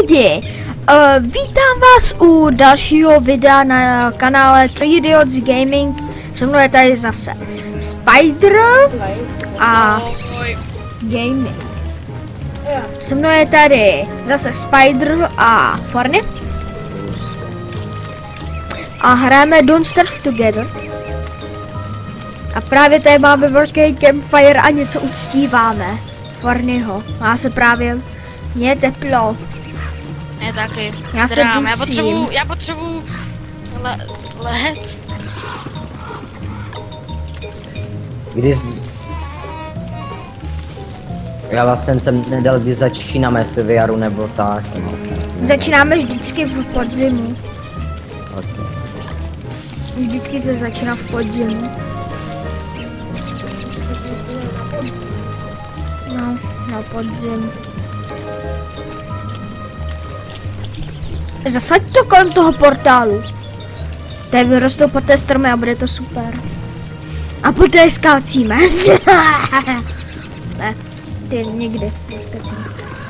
lidi, vítám vás u dalšího videa na kanále 3Idiots Gaming. Se mnou je tady zase Spider a Gaming. Se mnou je tady zase Spider a Forny. A hrajeme Don't Starve Together. A právě tady máme velký campfire a něco uctíváme. Fornyho. Má se právě. Mně je teplo. Je taky. Já se já potřebuju let. Já vlastně jsem nedal, kdy začínáme s VR nebo tak. No. Začínáme vždycky v podzimu. Okay. Vždycky se začíná v podzimu. No, na podzim. Zasaď to kolem toho portálu. Tady vyrostou poté stromy a bude to super. A poté skácíme. Ne, ty nikdy neskácíme.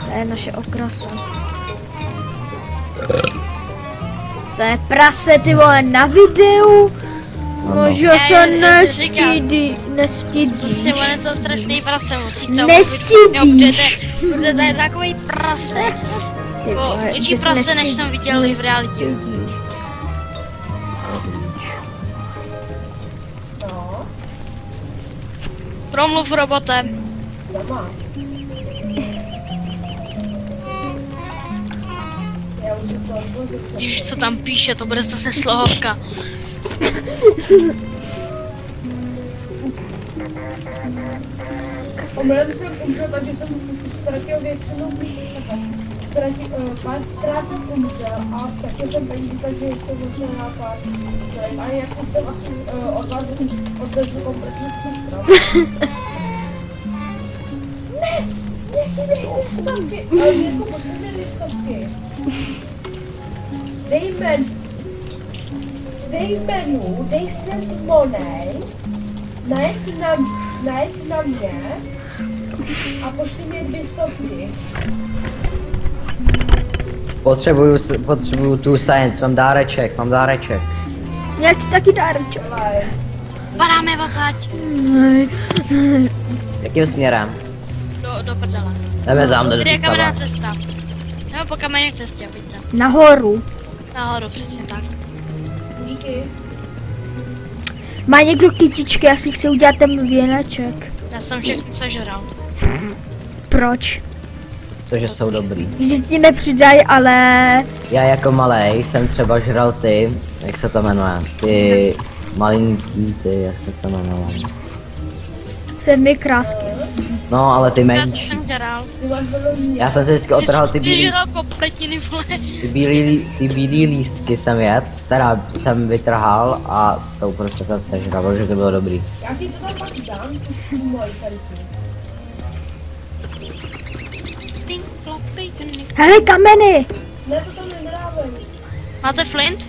To je naše okrasa. To je prase, ty vole, na videu. Možná se nestydíš. Prostě oni jsou strašný prase, musíte nestydíš. Protože to je takový prase. Větší prase, než jsem viděl v realitě. Promluv robotem. Ježiš, co tam píše, to bude zase slohovka. Omylem jsem umřel, takže jsem ztratil většinu párkrát jsem umřel a taky jsem peníze, takže jsem musel na pár. A jak jsem asi od vás odvezl kompletní přístroj. Ne! Nechci stovky! Ale mě to potřebuje stovky. Dej menu, dej send money, najď na mě a pošli mě 2 stovky. Potřebuju tu science, mám dáreček. Já ti taky dáreček. Padáme odsaď. Jakým směrem? Do prdele. Jdeme tam, do Kde je Saba. kamenná cesta? Nebo po kamenné cestě, pojďte. Nahoru. Nahoru, přesně tak. Díky. Má někdo kytičky, já si chci udělat ten věneček. Já jsem všechno sežral. Proč? Protože jsou dobrý. Že ti nepřidaj, ale... Já jako malej jsem třeba žral ty, jak se to jmenuje, ty malinký, jak se to jmenuje. 7 krásky. No, ale ty Já menší. jsem žral. Já jsem si vždycky otrhal ty Ty žral kompletiny, vole. ty bílý lístky teda jsem vytrhal a to prostě jsem sežral, protože to bylo dobrý. Já ti to tam pak dám, tu moji kartu. Hele, kameny! Ne, to tam nedávej. Máte flint?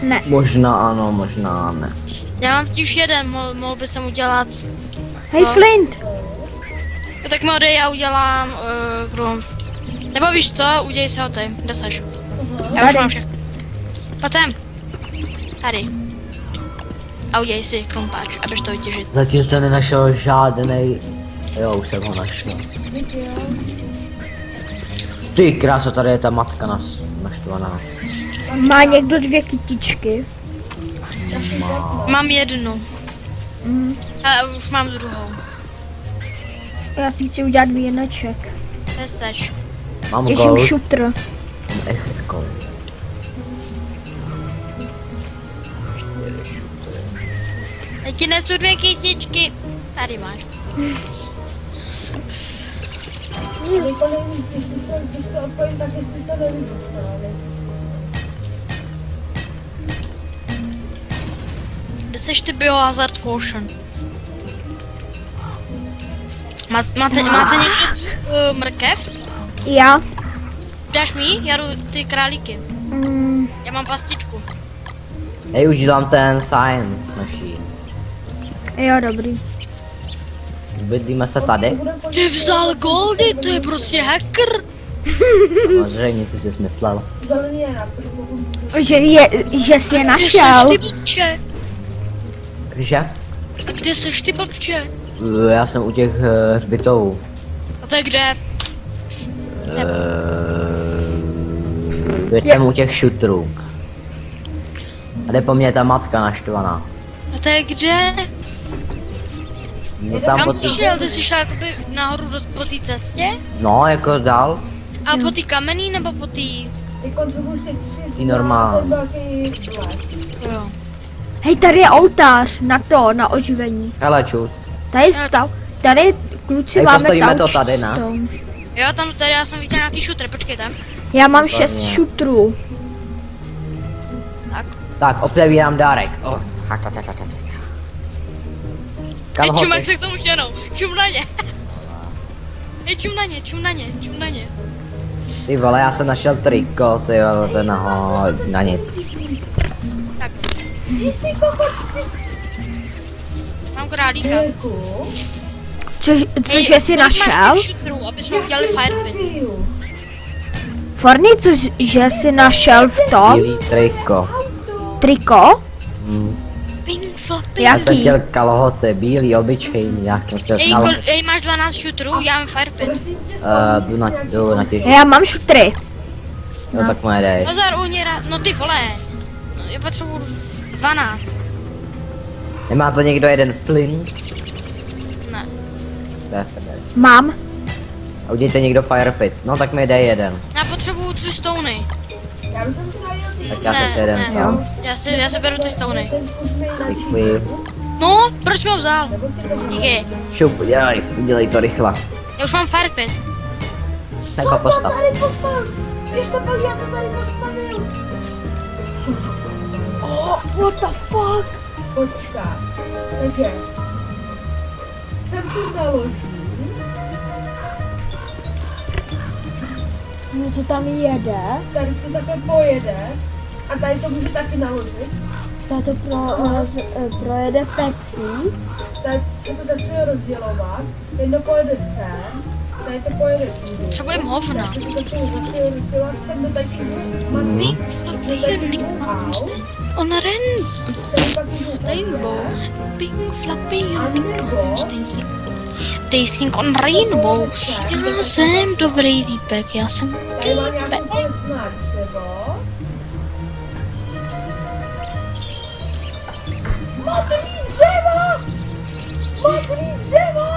Ne. Možná ano, možná ne. Já mám totiž jeden, mohl by jsem udělat. Hej, No. Flint! Jo, tak mi odej, já udělám krum. Nebo víš co, udělej si ho ty, kde seš? Já už mám všechno. Pojď sem. Tady. A udělej si krumpáč, abys to vytěžit. Zatím jsem nenašel žádnej. Jo, už jsem ho našel. Ty kráso, tady je ta matka naštvaná. Má někdo 2 kytičky? Mám jednu. Ale už mám druhou. Já si chci udělat věneček. Kde seš? Mám Těším gold. šutr. Mám echt gold. Já ti nesu 2 kytičky. Tady máš. Když to odpovím, tak jestli to nevíš dostali. Kde seš ty biohazard caution? Máte někdo mrkev? Já? Dáš mi? Já jdu ty králíky. Já mám pastičku. Hej, už dělám ten science machine. Jo, dobrý. Bydlíme se tady? Ty vzal goldy, to je prostě hacker. Samozřejmě, co jsi smyslel. Zelený je na první. Že jsi je našel. Ty blbče? Že? Kde seš ty blbče? Já jsem u těch hřbitovů. A to je kde? Teď jsem u těch šutrů. A jde po mně ta macka naštvaná. A to je kde? No tam Kam po jsi šel? Ty jsi šel jakoby nahoru po té cestě? No, jako dál. A po té kamenný nebo po té... Ty konzumují si 3 I normální. Jo. Hej, tady je oltář na oživení. Hele, čus. Tady stav, tady kluci Hej, máme postavíme to touchstone. tady, ne? Jo, tam tady já jsem viděl nějaký šutr, počkej tam. Já mám 6 Výborně. šutrů. Tak, otevírám dárek. Oh. Hej, čumek Kalhoty. se k tomu štěnou, čum na ně. Hej, čum na ně, čum na ně, čum na ně. Ty vole, já jsem našel triko, ty vole, to je na nic. Tak. Mám králíka. Což jsi našel? Šutrů, aby jsme udělali firepit. Forny, že jsi našel v tom Bílý triko. triko? Ping floppy. Já jsem Jaký? chtěl kalhoty, bílý, obyčejný, já jsem chtěl kalhoty. Ej, máš 12 šutrů, já mám firepit. Jdu na těž. Já mám šutry. No tak moje dej. Pozor, uněra, no ty vole. No, já potřebuju 12. Nemá to někdo jeden flint? Ne. To je feder. Mám. A udějte někdo firepit. No tak mi dej jeden. Já potřebuju 3 stony. Já bych si najel ty Tak já jsem si jeden ne. vzal. Já si beru ty stony. ten zkusnej na Děkuji. No, proč mi ho vzal? Díky. Šup, udělej to rychle. Já už mám firepit. Tak ho postav. tady postav. Víš to pak, já to tady postavil. Oh, what the fuck? Počká. Takže. Sem tu založím. Něco tam jede. Tady to takhle pojede. A tady to můžu taky naložit. Tady to projede pecí. Tady se to začne rozdělovat. Jedno pojede sem. Tady to pojede tudy. Potřebujeme hovna. Tady to začne rozdělovat sem do taky Pink floppy unicorns on a rainbow. Pink floppy unicorns dancing on rainbow. Já jsem dobrý týpek, já jsem Tady mám týpek. nějaký znak dřevo. Modrý dřevo! Modrý dřevo!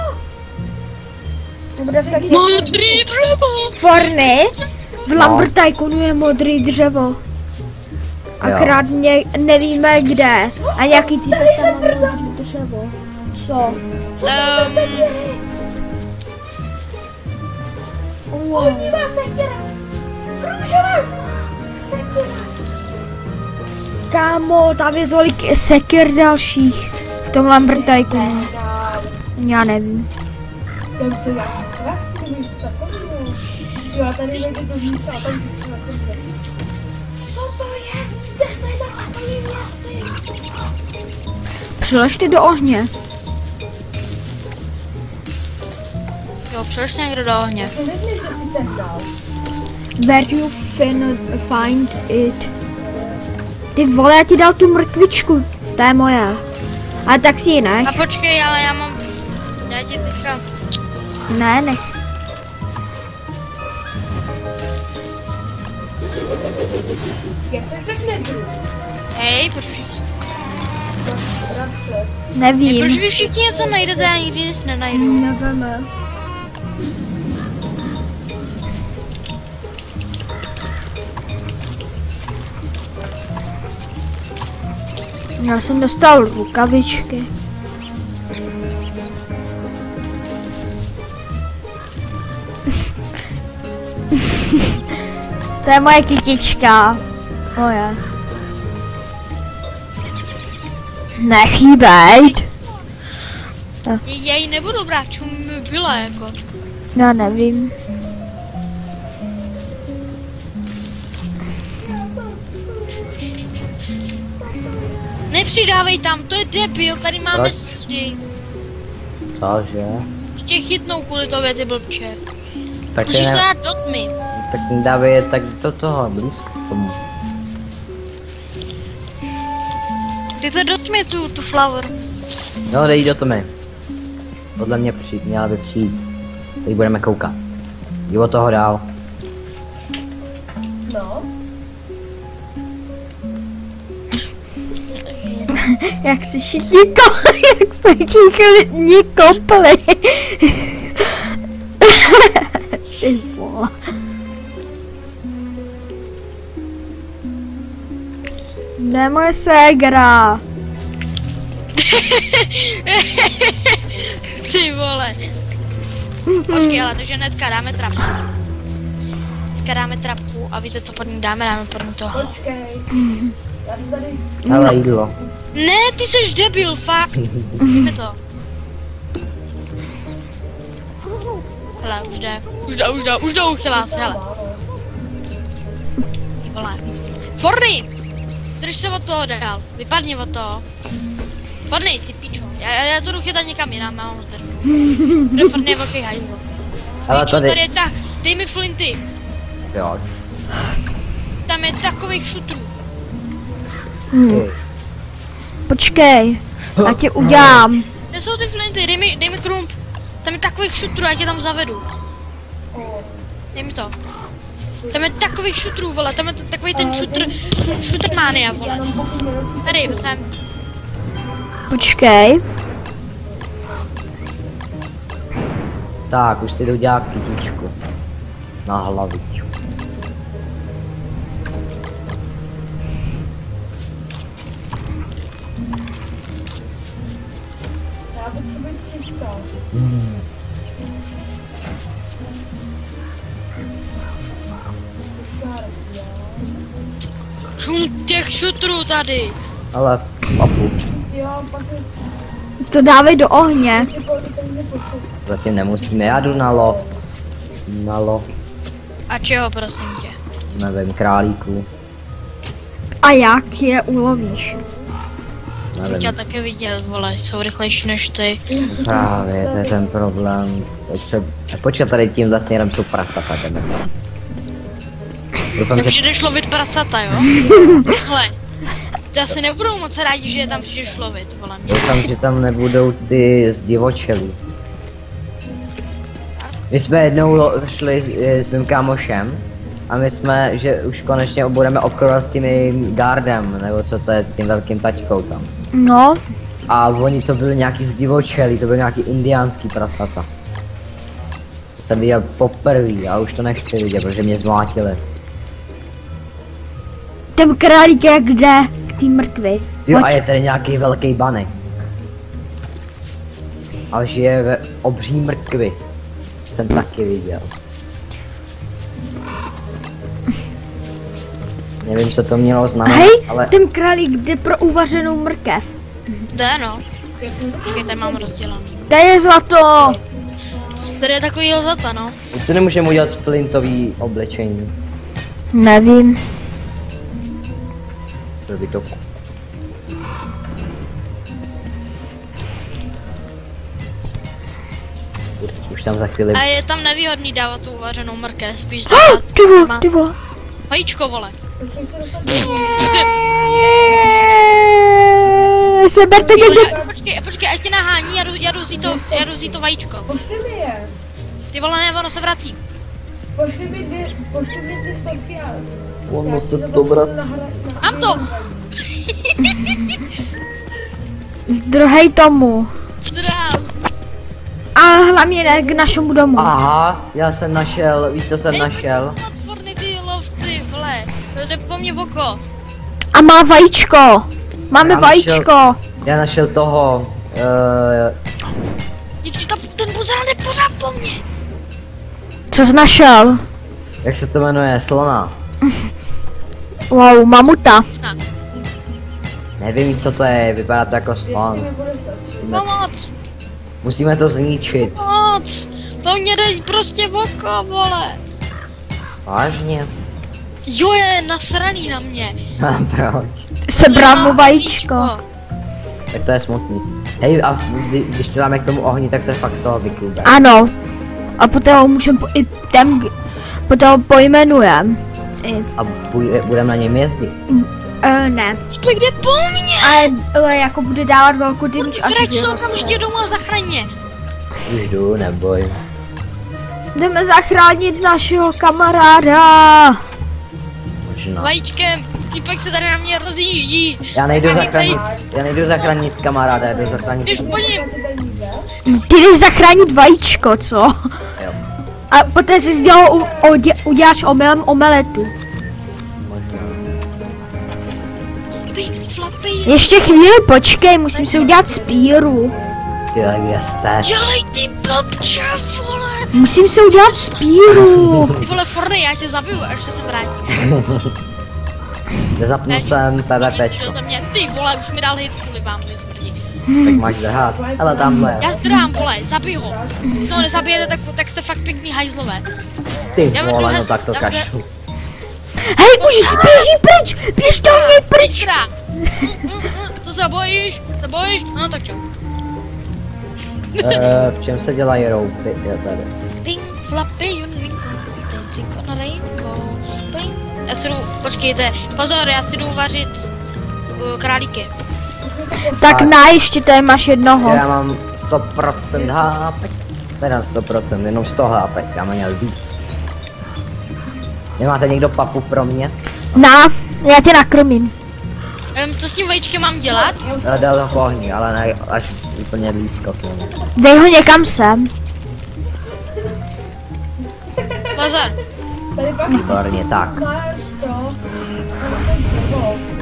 Bude taky Modrý dřevo! Forny. V Lumber Tycoonu je modrý dřevo. Akorát nevíme kde. A jaký ty tam má modrý dřevo. Co? Wow. Ohnivá sekera! Růžová! Sekera! Kámo, tam je tolik sekir dalších. V tom Lumber Tycoonu. Já nevím. Tam co já krásný, víš, takový. Jo, a tady nejde to víc, a tam víc na sebe. Co to je? Kde se na takový věci? Přiležte do ohně. Jo, přišel někdo do ohně. To nevím, že jsi sem dal. Where you find it? Ty vole, já ti dal tu mrkvičku. To je moje. Ale tak si ji nech. A počkej, ale já mám... Já ti teďka... Ne, nech. Jak se řekne druh? Hej, proč Nevím. vy všichni něco najdete, já nikdy nic nenajdu. Nevíme. Já jsem dostal rukavičky. To je moje kytička. Moje. Nechýbejt. Já ji nebudu brát, čum mi byla jako. Já nevím. Nepřidávej tam, to je debil, tady máme Proč? sdy. Cože? Tě chytnou kvůli tobě, ty blbče. Tak Musíš ty to ne... dát do tmy. Tak dávej je tak do toho, blízko k tomu. Ty to dotmě tu flower. No, dej do tmy. Podle mě měla by přijít. Teď budeme koukat. Jdi od toho dál. No. Jak si všichni jak jsme všichni kopli. Ty vole. Kde moje ségra? Ty vole. Počkej, ale takže hnedka dáme trapku. Hnedka dáme trapku a víte co pod ní dáme? Dáme pod ní toho. Počkej. Já si tady... Hele, jídlo. Ne, ty jsi debil, fakt. Víme to. Hele, už jde, uchylá se, hele. Ty vole. Forny! Drž se od toho dál, vypadni od toho. Forny, ty pičo. Já to jdu chytat někam jinam, mám terku. Kde Forny je velký hajzl. Ale Pičo, tady... tady je tak, dej mi flinty. Jo. Tam je takových šutrů. Počkej, já tě udělám. Kde jsou ty flinty, dej mi krump. Tam je takových šutrů, já tě tam zavedu. Dej mi to. Tam je takových šutrů, vole, tam je takový ten šutrmánia, vole. Tady, sem. Počkej. Tak, už si jdu dělat kytičku. Na hlavičku. Já potřebuji 300. Šum těch šutrů tady. Ale, papu, Jo, pak je... To dávej do ohně. zatím nemusíme, já jdu na lov. Na lov, A čeho, prosím tě? nevím, králíků. A jak je ulovíš? Jsem tě Nevím, taky viděl, vole, jsou rychlejší než ty. právě, to je ten problém. Počkat, tady tímhle směrem jsou prasata, jdeme tam. Doufám, Jak že... přijdeš lovit prasata, jo? Hele, ty asi nebudou moc rádi, že je tam přijdeš lovit, vole. Doufám, že tam nebudou ty zdivočelí. My jsme jednou šli s mým kámošem a my jsme, že už konečně budeme obchodovat s těmi gardem, nebo co to je, tím velkým taťkou tam. No, A oni to byli nějaký zdivočelí, to byly nějaký indiánský prasata. To jsem viděl poprvé a už to nechci vidět, protože mě zmlátili. ten králík je kde? K té mrkvi. Jo, a je tady nějaký velký banek. Ale žije ve obří mrkvi. Jsem taky viděl. Nevím, co to mělo znamenat, Hej, ale... ten králík jde pro uvařenou mrkev. Jde, no. Počkej, tady mám rozdělaný. Tady je zlato. Tady je takovýho zlata, no. Už si nemůžeme udělat flintový oblečení. Nevím. Byl by to... Už tam za chvíli... A je tam nevýhodný dávat tu uvařenou mrkev, spíš Ah, dávat ty vole. vajíčko, vole. Seberte mě. Počkej, ať tě nahání, já jdu vzít to vajíčko. Pošli mi je. Ty vole, ne, ono se vrací. Pošli mi ty stovky a... Ono se to vrací. Mám to! Zdrhej tomu. Zdrám. A hlavně ne k našemu domu. Aha, já jsem našel, víš co jsem našel? Otvorný ty lovci, vole. To jde po mně v oko. A má vajíčko. Máme Já vajíčko. Já našel toho, Ježiš, ten buzerán jde pořád po mně. Co jsi našel? jak se to jmenuje, slona. Wow, mamuta. Nevím, co to je, vypadá to jako slon. Pomoc, Musíme to zničit. pomoc. Po mně jde prostě v oko, vole. Vážně? Jo, je nasraný na mě. A proč? Sebral To mu je vajíčko. Tak to je smutný. Hej, a když to dáme k tomu ohni, tak se fakt z toho vyklube. Ano. A poté ho můžeme i tam potom pojmenujem. A budeme na něm jezdit. Ne. To jde po mně! Ale jako bude dávat velkou dymč a Vrať se okamžitě domů a zachraň mě. Už jdu, neboj. Jdeme zachránit našeho kamaráda. S Možná. vajíčkem. Týpek se tady na mě rozjíždí. Já nejdu zachránit kamaráda, já jdu zachránit... Když po ním. Ty jdeš zachránit vajíčko, co? Jo, A poté si uděláš omylem omeletu. možná. Pink Floppy. Ještě chvíli počkej, musím si udělat spíru. Ty, kde jste? Dělej ty blbče, vole. Musím si udělat spíru. Ty vole, Forny, já tě zabiju, až se sem vrátím. Nezapnul jsem PvPčko. Za mě, ty vole, už mi dal hit kvůli vám, vy smrdí. Tak máš drhat. Ale tamhle. Já zdrhám, vole, zabij ho. Když ho nezabijete, tak jste fakt pěkný hajzlové. Ty Já mám vole, druhé- no tak to já mám kašlu. Hej, běží pryč, běž do mě pryč. Extra! To se bojíš? Se bojíš? No tak čo? V čem se dělají roupy? Je tady. Pink Floppy Unicorn, dancing on a rainbow. Pink. Já si jdu, počkejte, pozor, já si jdu vařit králíky. Tak na, ještě tady máš jednoho. Já mám 100% HP. Teda 100%, jenom 100 HP, já mám měl víc. Nemáte někdo papu pro mě? Na, já tě nakrmím. Co s tím vajíčkem mám dělat? Dal to v ohni, ale ne až úplně blízko k němu. Dej ho někam sem. Pozor, Tady pak Výborně, tak. máš to.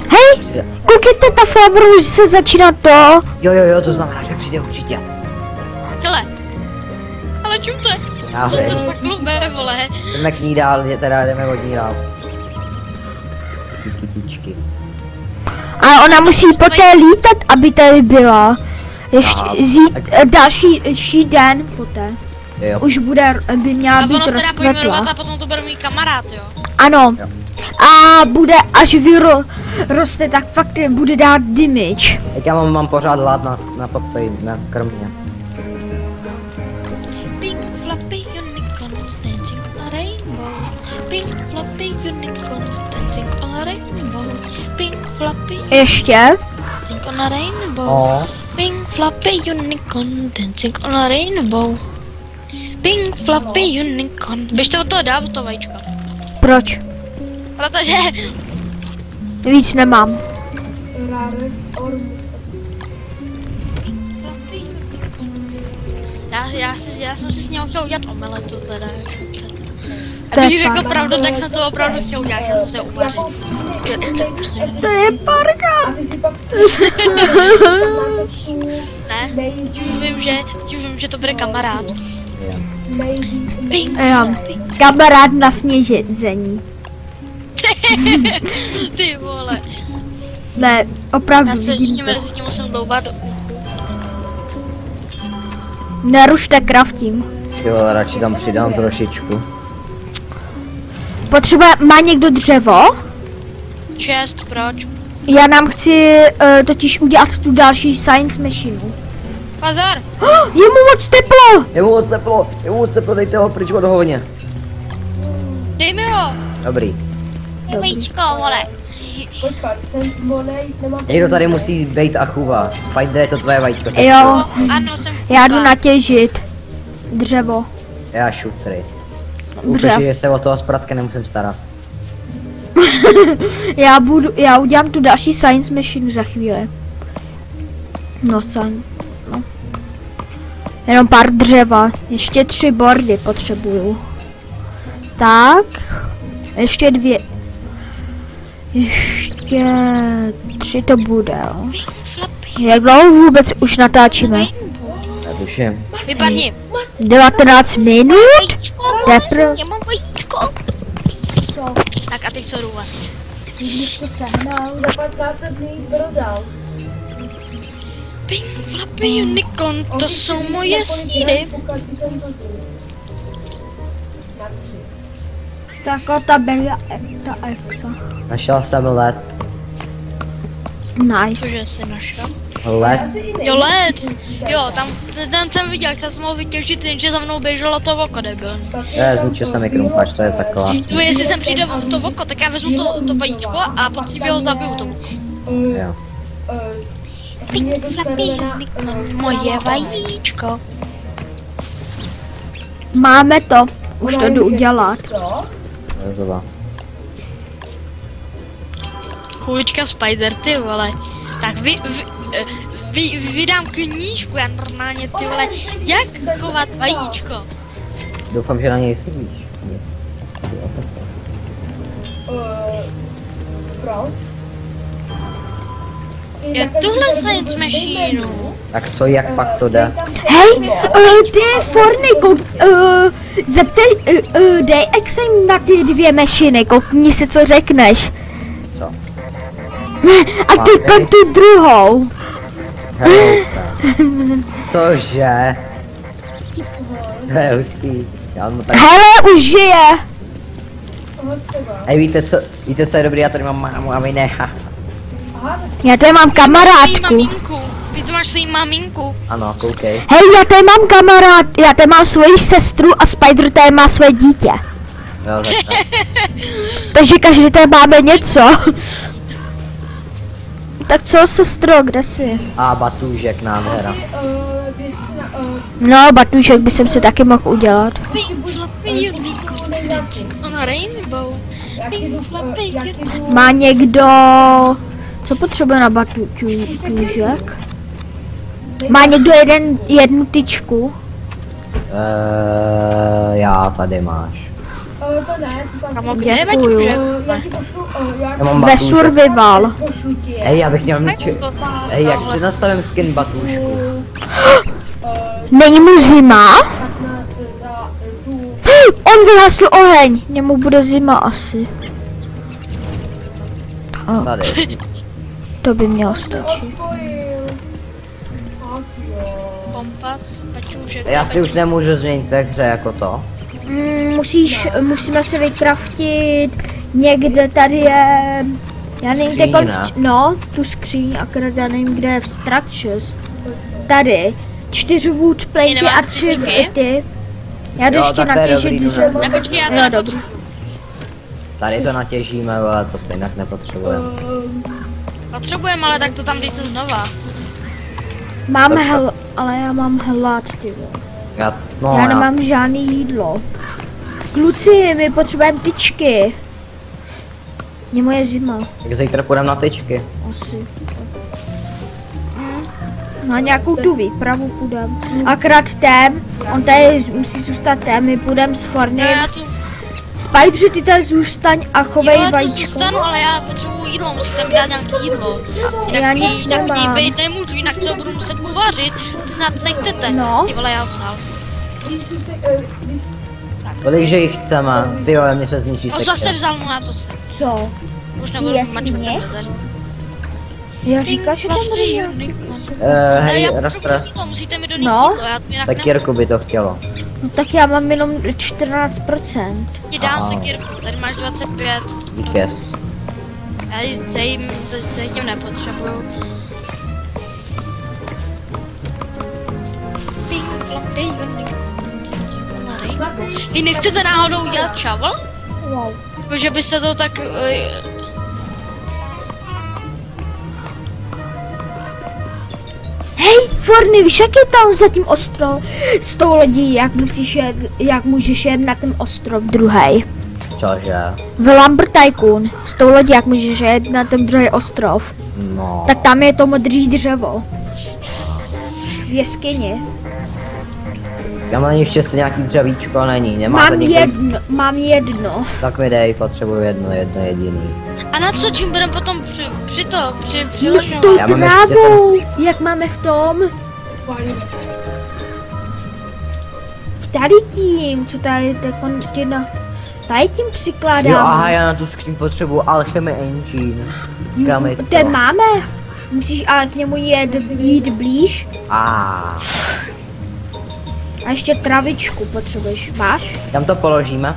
Hej, koukejte, ta Fabru už se začíná to. Jo, to znamená, že přijde určitě. hele. Ale čumte, Já to se vím. fakt lube, vole. Jdeme k ní dál, teda jdeme od ní dál. Kytičky. A ona musí poté lítat, aby tady byla. Ještě Aha, další den poté. Jo. Už by měla A být ono se dá pojmenovat rozkvetlá. a potom to bude můj kamarád, jo. Ano. Jo. A bude, až vyroste, tak fakt bude dát damage. Teď já mám pořád hlad na papy, na krmě. Pink Floppy Unicorn, dancing on a rainbow. Pink Floppy Unicorn, dancing on a rainbow. Pink Floppy Ještě. dancing on a rainbow. O, Pink Floppy Unicorn, dancing on a rainbow. Pink Floppy Unicorn. Běžte od toho dál, od toho vajíčka. Proč? Protože... Víc nemám. Rarest or Já jsem si s něho chtěl udělat omeletu teda. To je Abych řekl fakt. pravdu, tak jsem to opravdu chtěl udělat, já jsem se uvařit. To je parka. a ty si pak Ne, tím vím, že to bude kamarád. je. Pink Jo. Kamarád na sněžení. Ty vole. Ne, opravdu Já se vidím tím to. mezi tím musím doubat do uchu. Nerušte crafting. Jo, radši tam přidám trošičku. Má někdo dřevo? 6, proč? Já nám chci totiž udělat tu další science machine. Pozor! Je mu moc teplo! Je mu moc teplo, dejte ho pryč od ohně. Dej mi ho! Dobrý. Je vajíčko, vole. Počkat, jsem volej, nemám... Někdo tady musí být a chůva. Spider, je to tvoje vajíčko. se Jo, Ano, jsem já jdu chudá. natěžit dřevo. Já šutry. Dobře. Protože se o toho zpratka nemusím starat. Já udělám tu další science machine za chvíli. No. Jenom pár dřeva. Ještě 3 bordy potřebuju. Tak. Ještě 2. Ještě 3 to bude. Jo. Floppy. Jak dlouho vůbec už natáčíme? Netuším. Vypadni. 19 minut? Vajíčko, Teprve. já mám vajíčko. Tak a teď co jdu vlastně. Když to sehnal, za 15 dní prodal. Pink Floppy Unicorn, to jsou moje síry. Tak ta byla ta Exa. Našel jsem led. Nice. Cože jsi našel? Let. Jo, led. Jo, tam ten jsem viděl, jak jsem mohl vytěžit, jenže za mnou běželo to oko, debil. Zničil jsem mi krumpač, to je tak No, krásný. jestli sem přijde to oko, tak já vezmu to vajíčko a potom ho zabiju to oko. Jo. Moje vajíčko. Máme to. Už to jdu udělat. Vezova. Chulička Spider, ty vole. Tak vydám knížku, já normálně, ty vole, jak chovat vajíčko. Doufám, že na něj sedíš. Proč? Je tuhle science machine. Tak co, jak pak to jde? Hej, ty Forny, zeptej, dej exem na ty 2 mešiny, koukni si, co řekneš. Co? A ty Okay. tu druhou. Cože? To je hustý. Já mu tak... Hele, už žije. Hej, víte co je dobrý, já tady mám mámu a vy ne. Já tady mám Svojí kamarádku. maminku. Ty tu máš svojí maminku. Ano, koukej. Hej, já tady mám já tady mám svoji sestru a Spider tady má své dítě. Jo, tak. Takže každý tady máme něco. Tak co, sestro, kde jsi? A batůžek, nádhera. No, batůžek by jsem si taky mohl udělat. Pink floppy unicorn, on a rainbow. Pink floppy unicorn. Má někdo... Co potřebuje na batůžek? Má někdo jednu tyčku? Já tady máš. To ne, to tam... Kamo, kde je Děkuju. vajíček? Já ti pošlu, Já mám Ve batůžek. survival. pošlu ti je. Hej, já bych měl mít... Hej, jak si nastavím skin batůžku? Není mu zima? Tak na, za tu... On vyhasl oheň. Němu bude zima asi. Tady. To by mělo stačit. Odpojil. Ach jo. Kompas, pačůžek. Já si už nemůžu změnit té hře jako to. Musíme se vykraftit. Někde tady je... Já nevím, kde Skříň, ne? no, tu skříň, akorát já nevím, kde je v structures. Tady. 4 wood platey nemáš a 3 tyčky? ty. Já jdu Jo, ještě tak to je natěžit dobrý, dřevo. Ne, počkej, já Jo, teda dobrý. Tady to natěžíme, ale to stejně nepotřebujeme. potřebujeme, ale tak to tam dejte znova. Mám ale já mám hlad, ty vole. Já nemám žádný jídlo. Kluci, my potřebujeme tyčky. Mě moje zima, Tak zítra půjdeme na tyčky. asi. Na nějakou tu výpravu půjdem. Akorát ten, on tady musí zůstat ten, my půjdem s Forny. Já tu, Spider, ty tady zůstaň a chovej jo, já tu vajíčko. zůstanu, ale já potřebuji jídlo, musíte mi dát nějaké jídlo. Já nic Jinak ní nemám. bejt nemůžu, jinak to budu muset uvařit. Snad nechcete. No. Ty vole, já vzal. Kolik, že jich chceme? Ty jo, mě se zničí No zase sekce. vzal, no já to se. Co? Už nebudu Jeskyně? mačkat ten bezar. Já říkáš, že tam bude nějak... Hej, já Rastra, potřebuji jídlo, musíte mi donést No. jídlo, já to jinak sekírku by to chtělo. No tak já mám jenom 14%. ti dám Aha. sekírku, tady máš 25. Díkes. Já ji zatím nepotřebuju. Pink floppy unicorn. Vy nechcete náhodou udělat shovel? Wow. Jako, že byste to tak... Hej, Forny, víš, jak je tam za tím ostrov s tou lodí, jak můžeš jet na ten ostrov druhý? Cože? V Lumber Tycoon, s tou lodí, jak můžeš jet na ten druhý ostrov. No. Tak tam je to modrý dřevo. V jeskyni. Já mám v Česku nějaký dřevíčko, není. Nemáte Mám jedno. Tak mi dej, potřebuju jedno jediný. A na co tím budeme potom No přiložovat? tou Já mám ještě trávou, jak máme v tom. Tady tím, co tady tady tím přikládám. Jo, aha, já na tu skříň potřebuju Alchemy Engine. Kam je to? Ten máme. Musíš ale k němu jít blíž. A A ještě travičku potřebuješ. Máš? kam to položíme?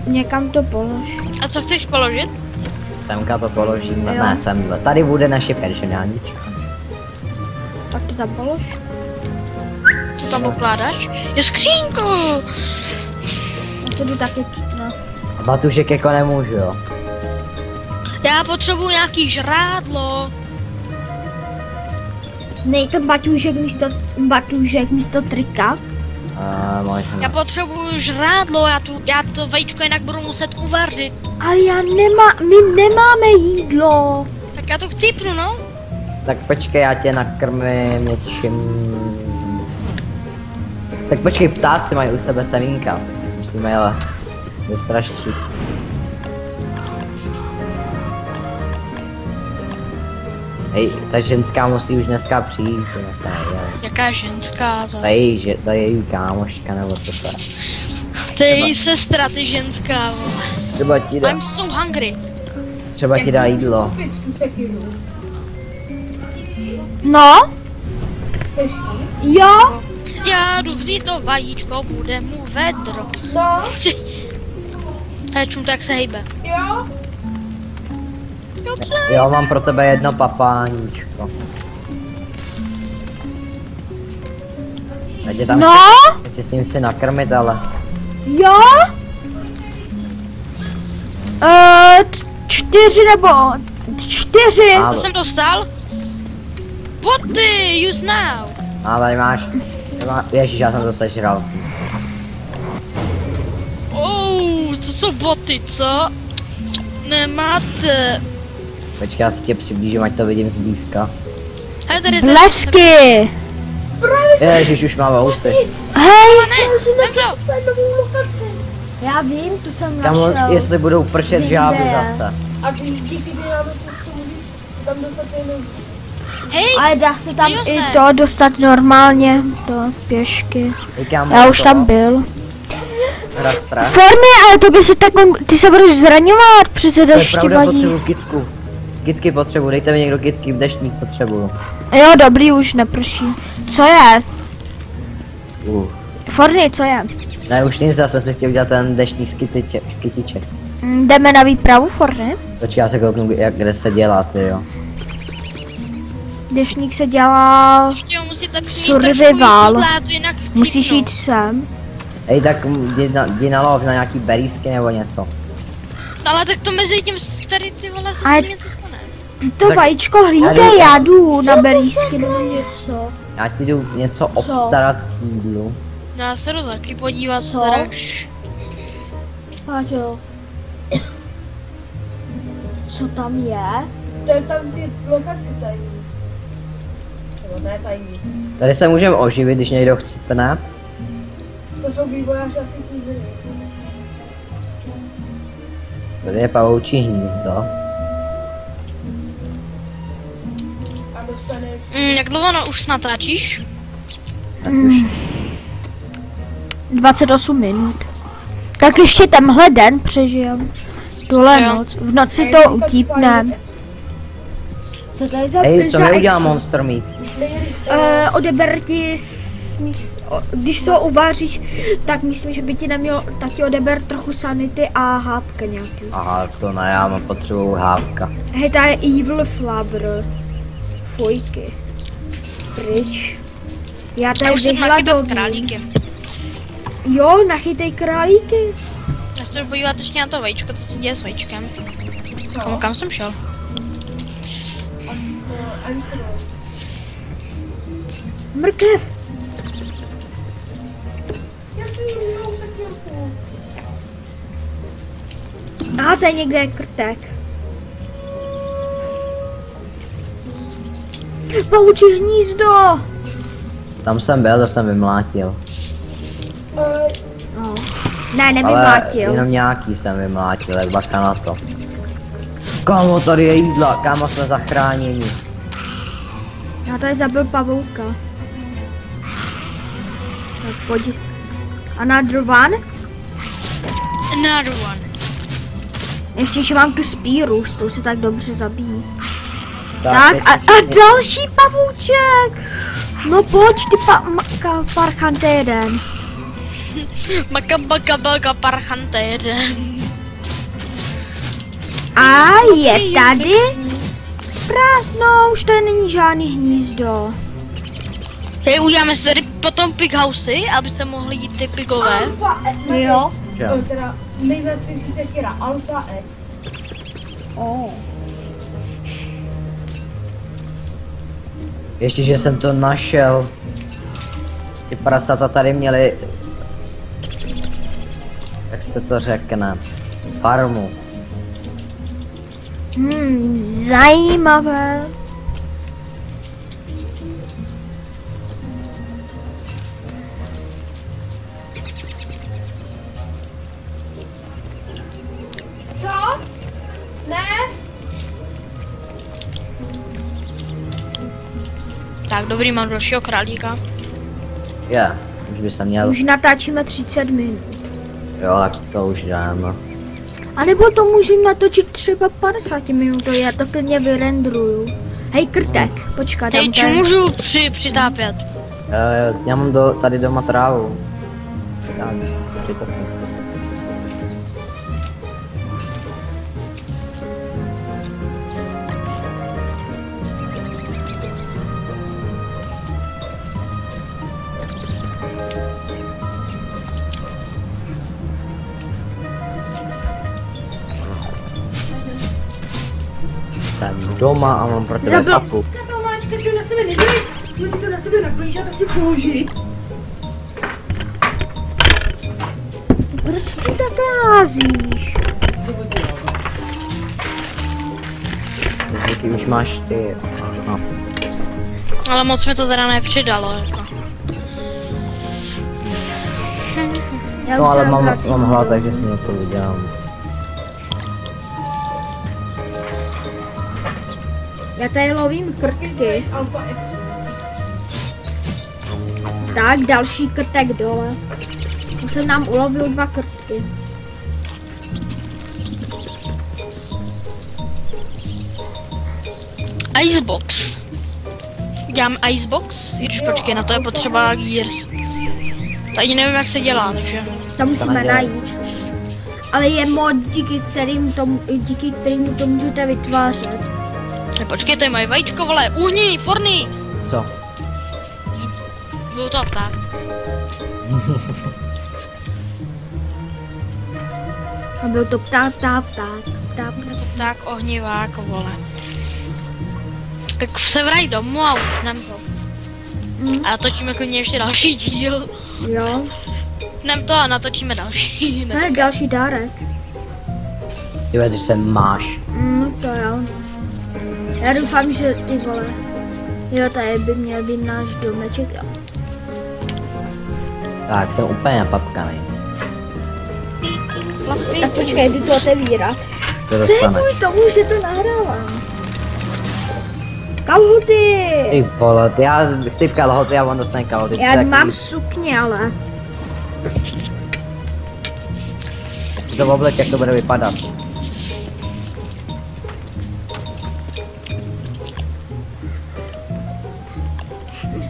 Někam to polož. A co chceš položit? Semka to položíme, Jo. ne semhle. Tady bude naše personálnička. Tak to tam polož. Co tam ukládáš? Je skřínku! Já se jdu taky, no. A batušek jako nemůžu, jo. Já potřebuji nějaký žrádlo. Nej to batůžek místo trika. Možná. Já potřebuji žrádlo, já to vajíčko jinak budu muset uvařit. Ale my nemáme jídlo. Tak já to chcípnu, no. Tak počkej, já tě nakrmím něčím. Tak počkej, ptáci mají u sebe semínka. Musíme je vystrašit. Hej, ta ženská musí už dneska přijít. Jaká ženská zase? Ta její kámoška nebo co to je. To je její sestra, ty ženská, vole. Třeba ti dá, I'm so hungry. třeba ti dá jídlo. No? Jo? Já jdu vzít to vajíčko, bude mu vedro. No, Hele, čum to jak se hejbe. jo. Jo, mám pro tebe jedno papáníčko. Já tě tam No? chci s ním chci nakrmit, ale... Jo? 4 nebo 4. Málo. Co jsem dostal? Boty, use now. Ale máš... Ježíš, já jsem to sežral. To jsou boty, co? Nemáte. Počkej, já si tě přiblížím, ať to vidím zblízka. Hele, tady Blesky. Ježíš, už má vousy. Hej, Vem to. já vím, tu jsem Kamo, našel. jestli budou pršet Kde? žáby zase. A díky, že já to můžu tam dostat jenom. Hej, Ale dá se tam Jose. i to dostat normálně, do pěšky. Kámo, Já už to tam byl. hra strach. Formy, ale to by se tak, ty se budeš zraňovat, přece To je došti pravda, vadí. potřebuji kitku. Kitky potřebuji, dejte mi někdo kitky, deštník potřebuju. Jo, dobrý, už neprší. Co je? Forny, co je? Ne, už nic, já jsem si chtěl udělat ten deštník z kytiček. Jdeme na výpravu, Forny? Počkej, já se kouknu, kde se dělá, ty jo. Dešník se dělá... ještě ho musíte přinést Survival. trošku jídla, jinak chcípnu. Musíš jít sem. Ej, tak jdi na lov na nějaký berýsky nebo něco. Ale tak to mezi tím tady ty vole se Ale- s tím něco stane. Ty to Tak- vajíčko Já hlídej, jdu- já jdu na berýsky nebo něco. Já ti jdu něco obstarat k jídlu. Já se jdu taky podívat, Co? straš. Páťo. Co tam je? To je tam ty lokace tajný. Nebo ne tajný. Tady se můžeme oživit, když někdo chcípne. To jsou vývojáři asi kníženy. Tady je pavoučí hnízdo. A dostaneš... Jak dlouho už natáčíš? Tak už. 28 minut. Tak ještě tenhle den přežijem. Tuhle Jo. noc. V noci to utípnem. Co to je za... Ej, co za mi udělá Monster Meat? Odeber ti, když to uvaříš, tak myslím, že by ti neměl taky odeber trochu sanity a hápka nějaký. Aha, to ne, já mám potřebuju hávka. Hej, ta je evil flavor. Fojky. Pryč. Já Já tady už jsem nachytat vyhladovím. králíky. Jo, nachytej králíky. Já se jdu podívat ještě na to vajíčko, co se děje s vajíčkem. Kam jsem šel? Mrkev. Aha, tady někde je krtek. Pavoučí hnízdo. Tam jsem byl, to jsem vymlátil. No. Ne, Ale nevymlátil. jenom nějaký jsem vymlátil, jak bacha na to. Kámo, tady je jídla, kámo, jsme zachráněni. Já tady zabil pavouka. Tak pojď. Another one? Another one. Ještě, že mám tu spíru, s tou se tak dobře zabíjí. Tak, Tak a další pavouček! No pojď ty parchante jeden. Maka parchante jeden. A je tady prázdno, už to není žádný hnízdo. Hej, uděláme si tady potom pighousey, aby se mohly jít ty pigové. Alfa X. Jo. Jo. Teda největší sekira, Alfa X. Ještě, že jsem to našel. Ty prasata tady měli... Jak se to řekne? Farmu. Zajímavé. Co? Ne? Tak, dobrý, mám dalšího králíka. Je, už by se měl. Už natáčíme 30 minut. Jo, tak to už dáme. A nebo to můžeme natočit třeba 50 minut, já to klidně vyrendruju. Hej, krtek, počkat, Hej, dám či ten. můžu přitápět? Já mám tady doma trávu. Tak, přitopím. Jsem doma a mám pro tebe Zabl- kapku. Tato máčka si na sebe nedělej. Můžu to na sebe naplníš a tak ti položit. Proč ty tak lázíš? Takže ty už máš ty. No. Ale moc mi to teda nepřidalo, jako. Já No už ale se mám vracím hlad, domů. takže si něco udělám. Já tady lovím krtky. Alfa X. Tak, další krtek dole. Už jsem nám ulovil 2 krtky. Icebox. Dělám icebox? Když počkej, na to je potřeba gears. To ani nevím, jak se dělá, takže... To musíme nedělej. najít. Ale je mod, díky kterým to můžete vytvářet. Počkej, to je moje vajíčko, vole, uhni, forny! Co? Byl to pták. A byl to pták. Byl to pták ohnivák, vole. Tak se vraj domů a utnem to. A natočíme klidně ještě další díl. Jo, Nem to a natočíme další. to je další dárek. Jo, když se máš. To jo. Já doufám, že ty vole. Jo, tady by měl být náš domeček. Jo. Tak, jsem úplně napapkaný. Tak počkej, jdu to otevírat. Co dostaneš? Kvůli tomu, že to nahrávám. Kalhoty! Ty vole, já chci kalhoty a on dostane kalhoty. Já tak mám sukně, ale. si to obleč, jak to bude vypadat.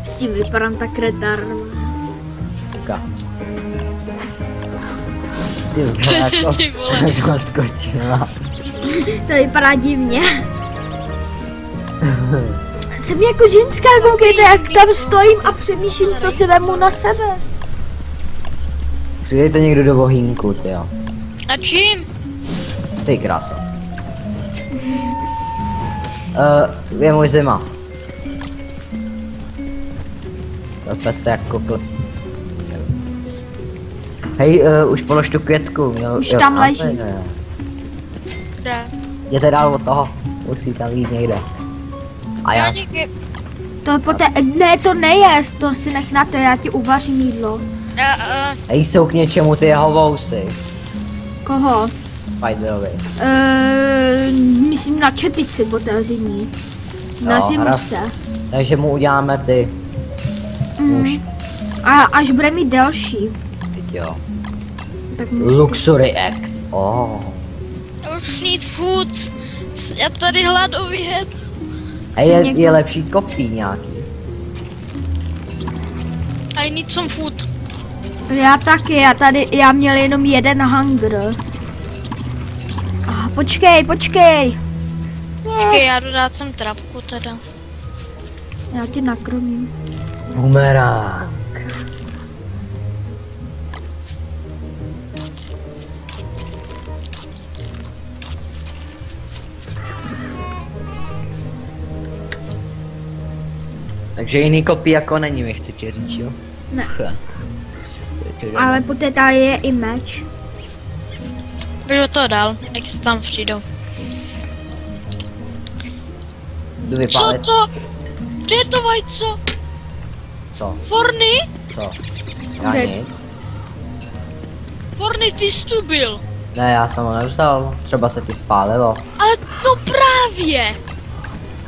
S tím vypadám tak retardovaně. Kuka. Ty vole, Ty vole. to skočila. To vypadá divně. Jsem jako ženská, koukejte, jak tam stojím a přemýšlím, co si vemu na sebe. Přidejte někdo do bohínku, ty jo. A čím? Ty krása. Je můj zima. Klepe se jako klep. Hej, už polož tu květku. Už tam leží. Kde? Jděte dál od toho. Musí tam jít někde. A Jo, já... díky. To poté, ne, to nejest, to si nech na to, já ti uvařím jídlo. Hej, jsou k něčemu ty jeho vousy. Koho? Spiderovi. Myslím na čepici botařiní. Na Jo, zimu hraz. se. Takže mu uděláme ty... Už. A až bude mít delší. Teď jo. Tak Luxury X. Oh. Už need food. Já tady hladovět. Hej, je lepší kopí nějaký. I need some food. Já taky, já měl jenom jeden hunger. Počkej. Počkej, já jdu dát sem trapku teda. Já ti nakrmím. Bumerang. Takže jiný kopí jako není, mi chci ti říct, jo? Ne. Ch. Ale poté tady je i meč. Běž do toho dál, jak se tam přijdou. Jdu Co vypálit. to? Kde je to vajco? Co? Forny? Co? Já Kde? nic. Forny, ty jsi tu byl. Ne, já jsem ho nevzal. Třeba se ti spálilo. Ale to právě.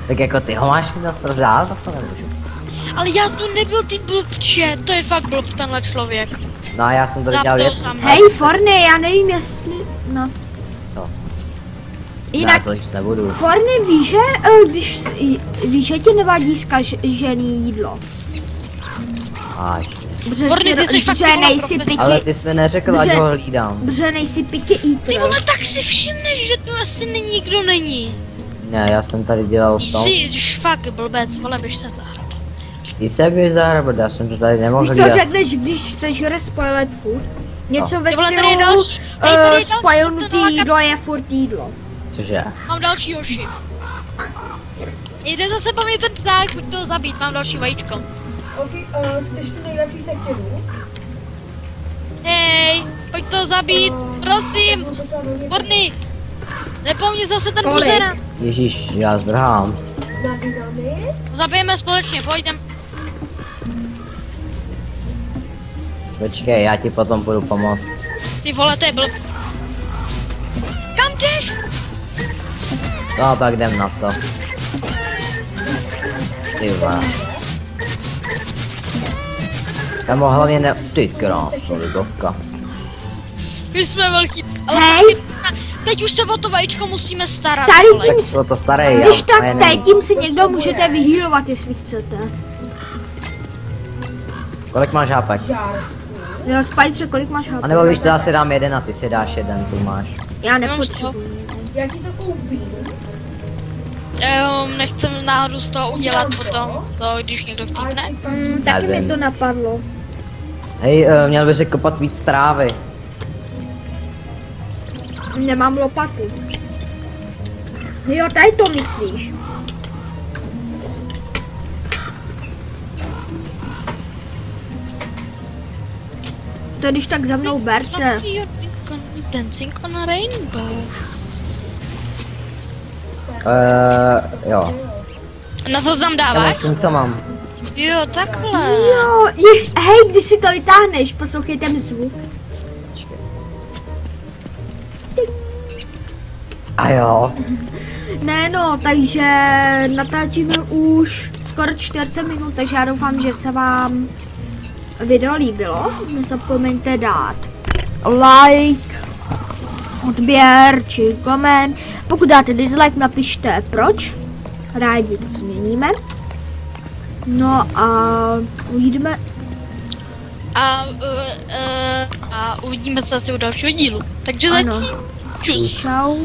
Tak jako ty ho máš mít na strzál, to nemůžu. Ale já tu nebyl, ty blbče. To je fakt blb tenhle člověk. No a já jsem tady Dám dělal to věc. za mě. Hej, Forny, já nevím jestli... No. Co? Jinak, Ne, to již nebudu. Forny, víš, že víš, že ti nevadí zkažený jídlo? Až. Protože Forny, ty jsi fakt že taková nejsi profesní. Ale picky, ty jsi mi neřekl, ať Že- ho hlídám. protože nejsi picky Ty eater. vole, tak si všimneš, že tu asi nikdo není. Ne, já jsem tady dělal v tom. Jsi fakt blbec, vole, běž se zahrát. Ty se běž zahrát, já jsem to tady nemohl Víš co hlídat. řekneš, když chceš spoilet food? Něco ve Ty vole, tady je stylu další. Hej, tady je další, spoilnutý to nalakat- jídlo je furt jídlo. Cože? Mám další hoši. Jde zase po mě ten pták, buď to zabít, mám další vajíčko. Ok, chceš tu nejlepší sektěru? Hej, pojď to zabít, prosím, Forny. Nepomni zase ten Kolik? buzera. Ježíš, já zdrhám. Na dynamit? Zabijeme společně, pojďem. Počkej, já ti potom budu pomoct. Ty vole, to je blb. Kam jdeš? No tak jdem na to. Ty vole. Tam ho hlavně ne... Ty krásno, lidovka. My jsme velký, ale Hej. teď už se o to vajíčko musíme starat, Tady vole. tím Bylo to staré, Když já tak nevím. teď tím si někdo můžete vyhýlovat, jestli chcete. Kolik máš hápek? Žár. Jo, Spider, kolik máš A HP? nebo víš co, já si dám jeden a ty si dáš jeden, tu máš. Já Nemám nepotřebuji. Já ti to koupím. Nechcem náhodou z toho udělat potom, to když někdo chcípne. Taky mi Nevím. to napadlo. Hej, měl by se kopat víc trávy. Nemám lopatu. Jo, tady to myslíš. To když tak za mnou berte. Dancing on a rainbow. Jo. Na co tam Já dáváš? nevím, co mám. Jo, takhle. Jo, hej, když si to vytáhneš, poslouchej ten zvuk. A jo. Ne no, takže natáčíme už skoro 40 minut, takže já doufám, že se vám video líbilo. Nezapomeňte dát like, odběr či koment. Pokud dáte dislike, napište proč. Rádi to změníme. No a uvidíme. A uvidíme se asi u dalšího dílu. Takže Ano. zatím čus. Čau.